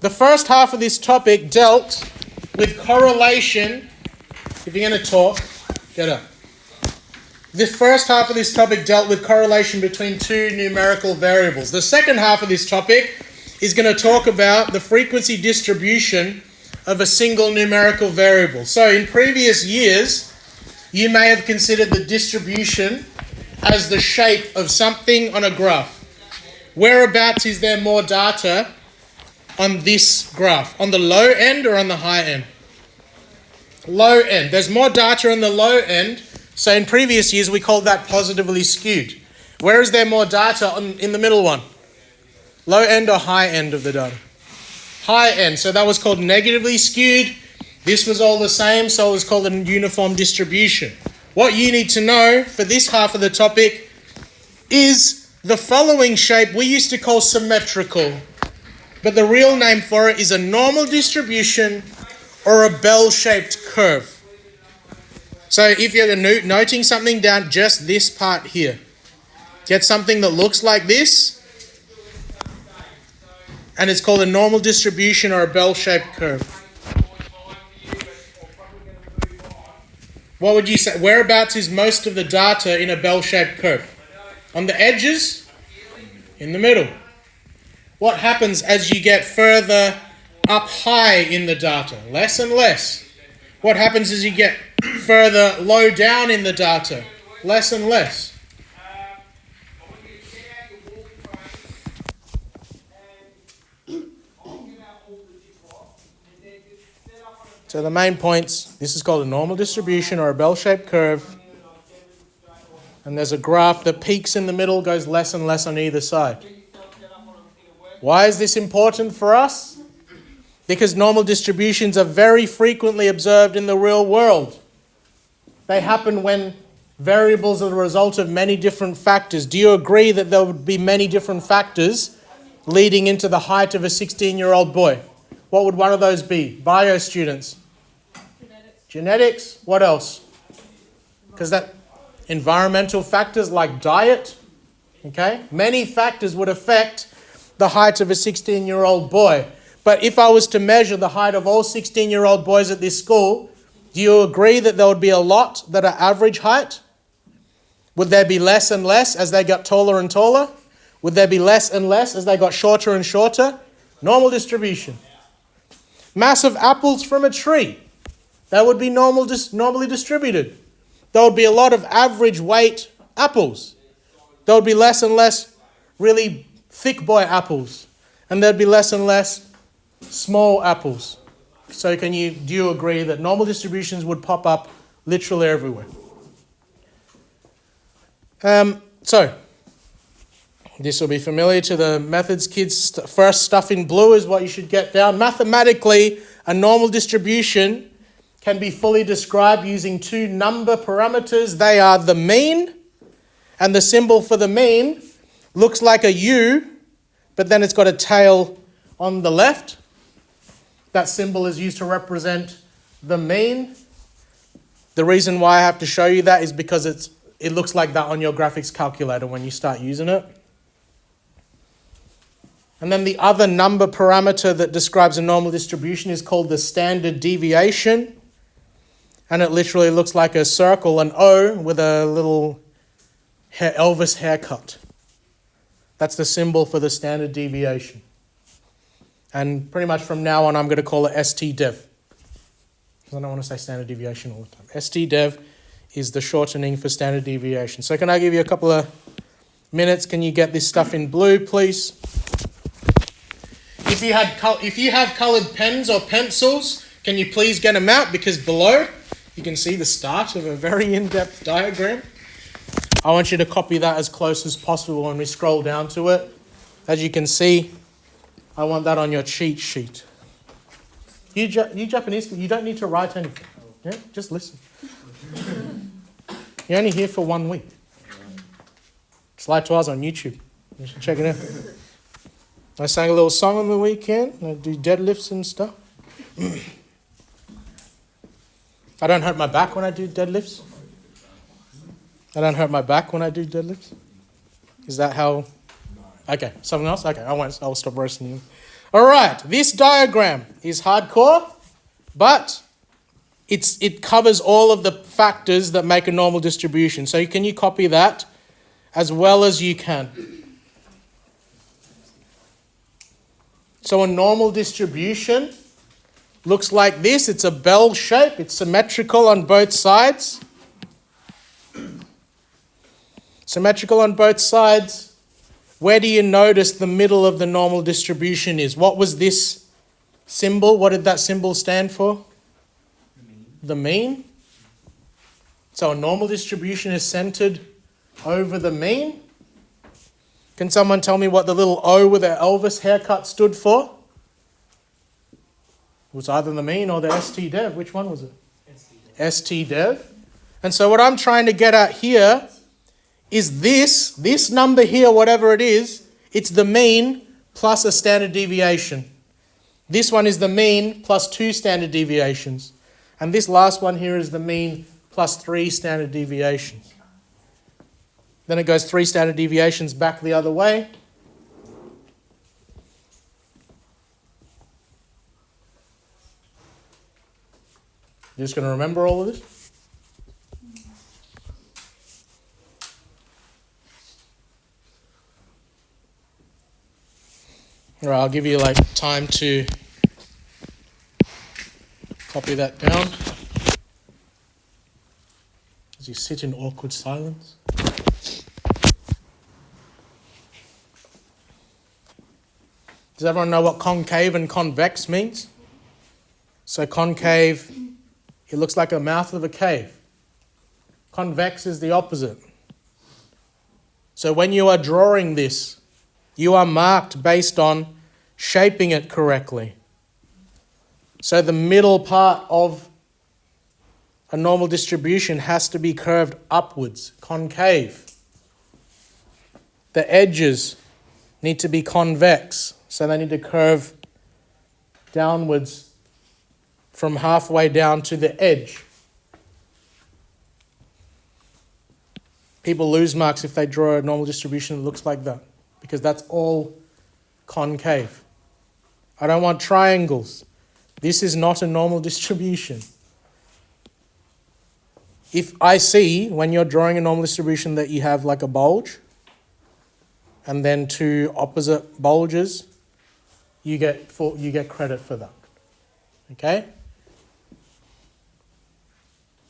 The first half of this topic dealt with correlation. If you're going to talk, get up. The first half of this topic dealt with correlation between two numerical variables. The second half of this topic is going to talk about the frequency distribution of a single numerical variable. So in previous years, you may have considered the distribution as the shape of something on a graph. Whereabouts is there more data on this graph? On the low end or on the high end? Low end. There's more data on the low end. So in previous years, we called that positively skewed. Where is there more data in the middle one? Low end or high end of the data? High end. So that was called negatively skewed. This was all the same, so it was called a uniform distribution. What you need to know for this half of the topic is the following shape we used to call symmetrical. But the real name for it is a normal distribution or a bell-shaped curve. So if you're noting something down, just this part here. Get something that looks like this. And it's called a normal distribution or a bell-shaped curve. What would you say? Whereabouts is most of the data in a bell-shaped curve? On the edges? In the middle. What happens as you get further up high in the data? Less and less. What happens as you get further low down in the data? Less and less. So the main points, this is called a normal distribution or a bell-shaped curve. And there's a graph that peaks in the middle, goes less and less on either side. Why is this important for us? Because normal distributions are very frequently observed in the real world. They happen when variables are the result of many different factors. Do you agree that there would be many different factors leading into the height of a 16-year-old boy? What would one of those be? Bio students. Genetics. What else? Because that environmental factors like diet. Okay? Many factors would affect the height of a 16-year-old boy. But if I was to measure the height of all 16-year-old boys at this school, do you agree that there would be a lot that are average height? Would there be less and less as they got taller and taller? Would there be less and less as they got shorter and shorter? Normal distribution. Massive apples from a tree. That would be normally distributed. There would be a lot of average weight apples. There would be less and less really thick boy apples. And there'd be less and less small apples. So do you agree that normal distributions would pop up literally everywhere? So this will be familiar to the methods kids. First stuff in blue is what you should get down. Mathematically, a normal distribution can be fully described using two number parameters. They are the mean, and the symbol for the mean looks like a U, but then it's got a tail on the left. That symbol is used to represent the mean. The reason why I have to show you that is because it looks like that on your graphics calculator when you start using it. And then the other number parameter that describes a normal distribution is called the standard deviation. And it literally looks like a circle, an O, with a little Elvis haircut. That's the symbol for the standard deviation. And pretty much from now on, I'm going to call it STDev. Because I don't want to say standard deviation all the time. STDev is the shortening for standard deviation. So can I give you a couple of minutes? Can you get this stuff in blue, please? If you have colored pens or pencils, can you please get them out? Because below, you can see the start of a very in-depth diagram. I want you to copy that as close as possible when we scroll down to it. As you can see, I want that on your cheat sheet. You Japanese, you don't need to write anything. Yeah? Just listen. You're only here for 1 week. Slide to us on YouTube. You should check it out. I sang a little song on the weekend. I do deadlifts and stuff. I don't hurt my back when I do deadlifts. I don't hurt my back when I do deadlifts. Is that how? Okay, something else? Okay, I'll stop roasting you. All right, this diagram is hardcore, but it covers all of the factors that make a normal distribution. So can you copy that as well as you can? So a normal distribution looks like this. It's a bell shape. It's symmetrical on both sides. Symmetrical on both sides. Where do you notice the middle of the normal distribution is? What was this symbol? What did that symbol stand for? The mean. So a normal distribution is centered over the mean. Can someone tell me what the little O with the Elvis haircut stood for? It was either the mean or the ST-dev. Which one was it? ST-dev. And so what I'm trying to get at here is this number here, whatever it is, it's the mean plus a standard deviation. This one is the mean plus 2 standard deviations. And this last one here is the mean plus 3 standard deviations. Then it goes 3 standard deviations back the other way. You're just going to remember all of this? All right, I'll give you time to copy that down as you sit in awkward silence. Does everyone know what concave and convex means? So concave, it looks like the mouth of a cave. Convex is the opposite. So when you are drawing this, you are marked based on shaping it correctly. So the middle part of a normal distribution has to be curved upwards, concave. The edges need to be convex, so they need to curve downwards from halfway down to the edge. People lose marks if they draw a normal distribution that looks like that, because that's all concave. I don't want triangles. This is not a normal distribution. If I see, when you're drawing a normal distribution, that you have like a bulge and then 2 opposite bulges, you get credit for that. Okay?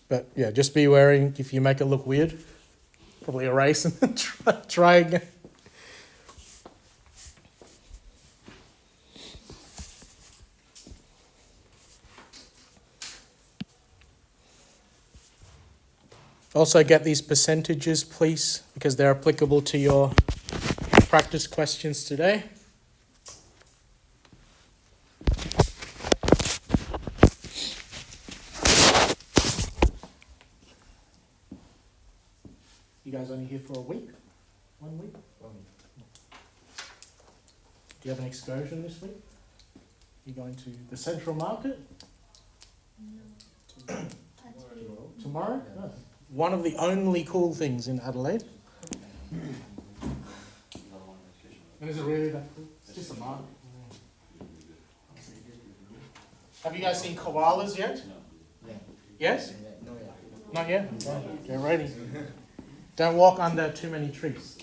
But yeah, just be wary if you make it look weird. Probably erase and try again. Also get these percentages, please, because they're applicable to your practice questions today. You guys only here for a week? 1 week? 1 week. Do you have an excursion this week? You going to the Central Market? No. Tomorrow? No. One of the only cool things in Adelaide. And is it really that cool? It's just a market. Have you guys seen koalas yet? No. Yes? No, yet. Not yet? Get ready. Don't walk under too many trees.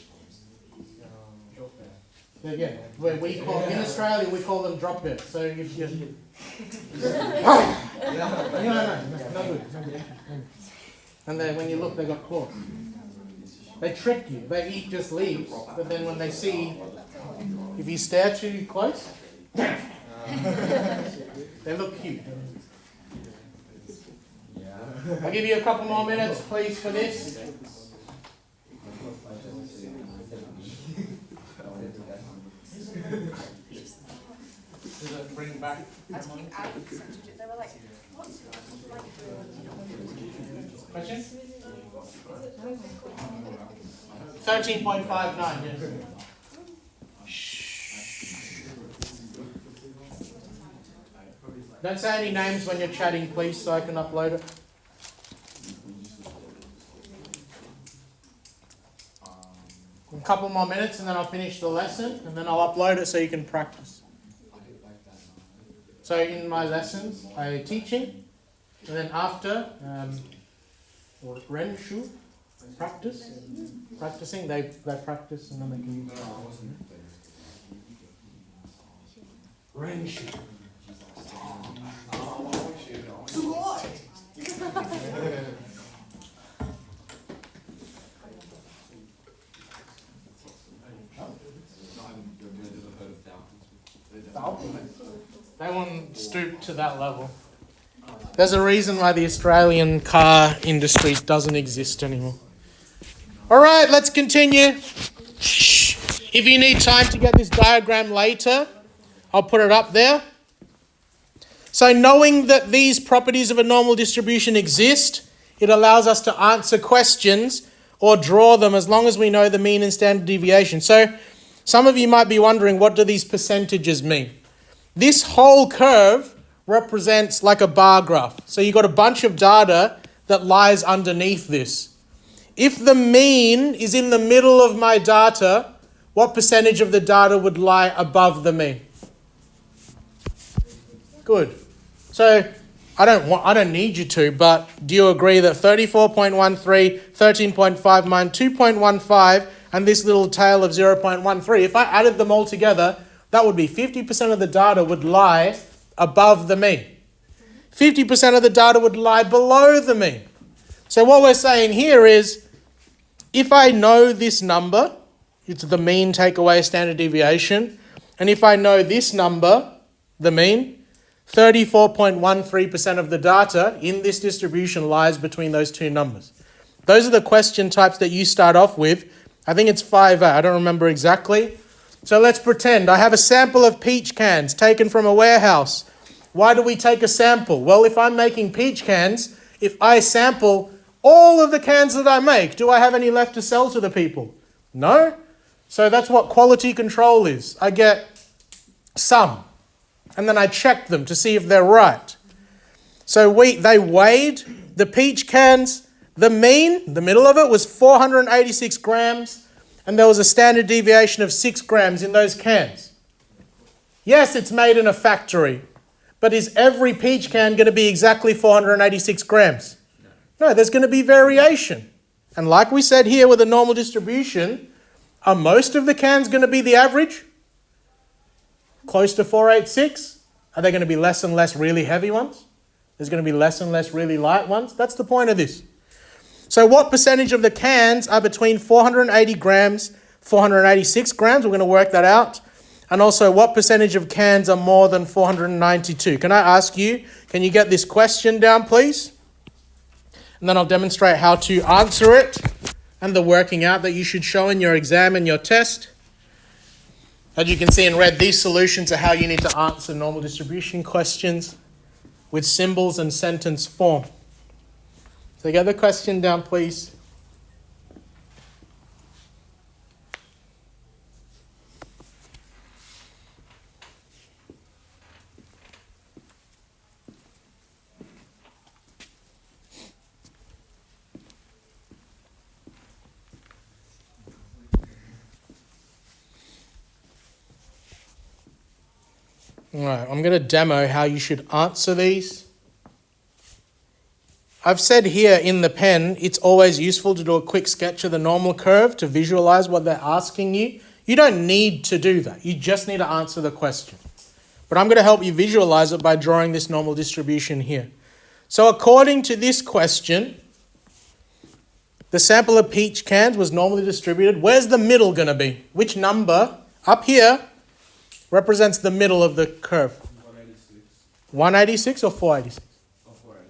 Yeah, we call, in Australia we call them drop bears. So if you... No, no good. And then when you look, they got claws. They trick you. They eat just leaves, but then when they see, if you stare too close, they look cute. I'll give you a couple more minutes, please, for this. Does it bring back? As you add the percentages, they were like, what's like Question? 13.59, yes. Don't say any names when you're chatting, please, so I can upload it. A couple more minutes and then I'll finish the lesson and then I'll upload it so you can practice. So in my lessons, I teaching, and then after, or renshu, practicing, they practice and then they can use it. Renshu. They won't stoop to that level. There's a reason why the Australian car industry doesn't exist anymore. All right, let's continue. Shh. If you need time to get this diagram later, I'll put it up there. So knowing that these properties of a normal distribution exist, it allows us to answer questions or draw them as long as we know the mean and standard deviation. So some of you might be wondering, what do these percentages mean? This whole curve represents like a bar graph. So you've got a bunch of data that lies underneath this. If the mean is in the middle of my data, what percentage of the data would lie above the mean? Good. So I don't need you to, but do you agree that 34.13, 13.59, 2.15, and this little tail of 0.13, if I added them all together, that would be 50% of the data would lie above the mean. 50% of the data would lie below the mean. So what we're saying here is, if I know this number, it's the mean take away standard deviation, and if I know this number, the mean, 34.13% of the data in this distribution lies between those two numbers. Those are the question types that you start off with. I think it's 5A, I don't remember exactly. So let's pretend I have a sample of peach cans taken from a warehouse. Why do we take a sample? Well, if I'm making peach cans, if I sample all of the cans that I make, do I have any left to sell to the people? No. So that's what quality control is. I get some, and then I check them to see if they're right. So they weighed the peach cans. The mean, the middle of it, was 486 grams. And there was a standard deviation of 6 grams in those cans. Yes, it's made in a factory, but is every peach can going to be exactly 486 grams? No, there's going to be variation. And like we said here with a normal distribution, are most of the cans going to be the average? Close to 486? Are there going to be less and less really heavy ones? There's going to be less and less really light ones? That's the point of this. So what percentage of the cans are between 480 grams, 486 grams? We're going to work that out. And also, what percentage of cans are more than 492? Can I ask you, can you get this question down, please? And then I'll demonstrate how to answer it and the working out that you should show in your exam and your test. As you can see in red, these solutions are how you need to answer normal distribution questions with symbols and sentence form. So get the question down, please. All right, I'm going to demo how you should answer these. I've said here in the pen, it's always useful to do a quick sketch of the normal curve to visualize what they're asking you. You don't need to do that. You just need to answer the question. But I'm going to help you visualize it by drawing this normal distribution here. So according to this question, the sample of peach cans was normally distributed. Where's the middle going to be? Which number up here represents the middle of the curve? 186. 186 or 486?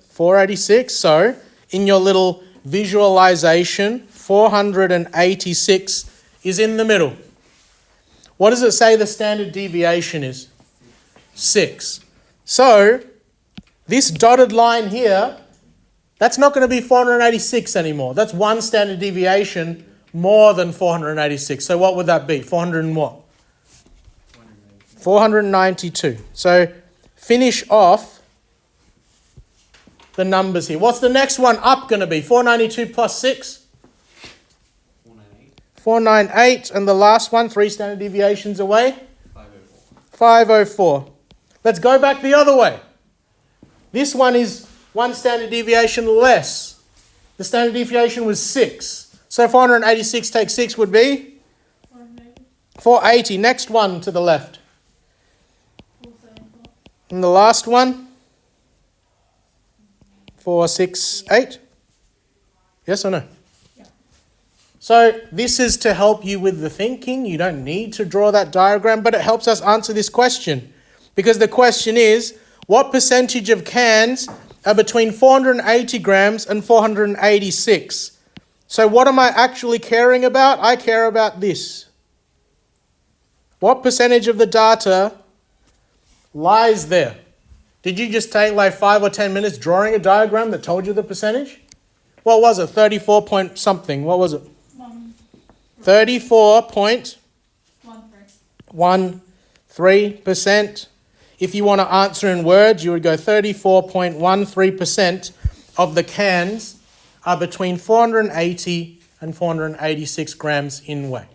486. So in your little visualization, 486 is in the middle. What does it say the standard deviation is? 6. So this dotted line here, that's not going to be 486 anymore. That's one standard deviation more than 486. So what would that be? 400 and what? 492. So finish off the numbers here. What's the next one up going to be? 492 plus 6? 498. 498. And the last one, 3 standard deviations away? 504. 504. Let's go back the other way. This one is 1 standard deviation less. The standard deviation was 6. So 486 take 6 would be? 480. Next one to the left. And the last one? 468. Yes or no? Yeah. So this is to help you with the thinking. You don't need to draw that diagram, but it helps us answer this question. Because the question is, what percentage of cans are between 480 grams and 486? So what am I actually caring about? I care about this. What percentage of the data lies there? Did you just take like 5 or 10 minutes drawing a diagram that told you the percentage? What was it? 34 point something. What was it? 34.13%. If you want to answer in words, you would go 34.13% of the cans are between 480 and 486 grams in weight.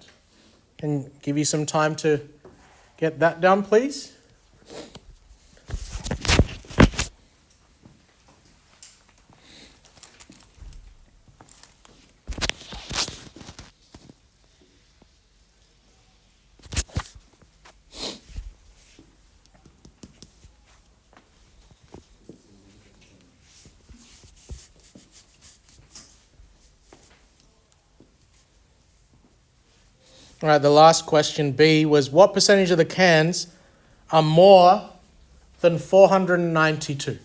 Can give you some time to get that down, please. All right, the last question, B, was what percentage of the cans are more than 492?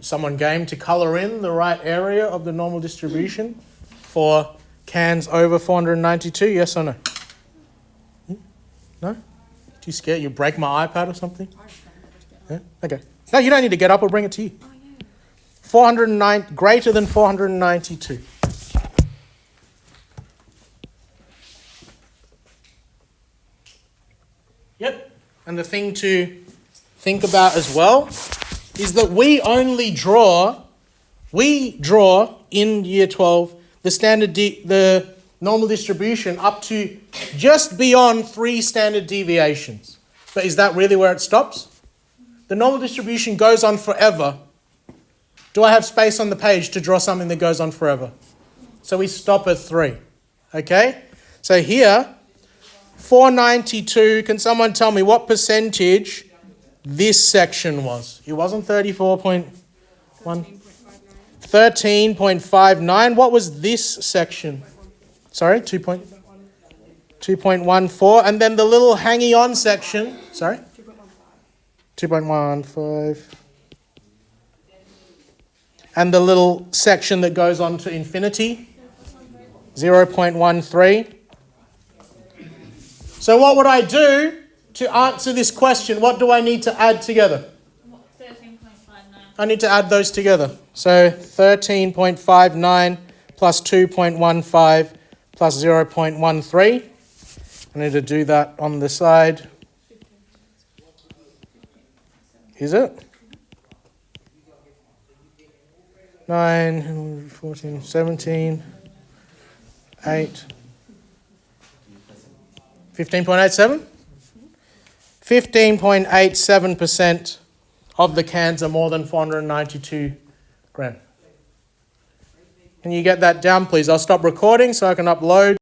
Someone game to colour in the right area of the normal distribution for cans over 492, yes or no? No? Too scared? You break my iPad or something? Yeah? Okay. No, you don't need to get up, I'll bring it to you. 409, greater than 492. Yep. And the thing to think about as well is that we draw in year 12 the normal distribution up to just beyond 3 standard deviations. But is that really where it stops? The normal distribution goes on forever. Do I have space on the page to draw something that goes on forever? So we stop at 3. Okay? So here, 492, can someone tell me what percentage this section was? It wasn't 34.1. 13.59. What was this section? Sorry, 2.14. And then the little hanging on section. Sorry? 2.15. And the little section that goes on to infinity. 0.13. So what would I do to answer this question? What do I need to add together? 13.59. I need to add those together. So 13.59 plus 2.15 plus 0.13. I need to do that on the side. Is it? 9, 14, 17, 8, 15.87? 15.87% of the cans are more than 492 grams. Can you get that down, please? I'll stop recording so I can upload.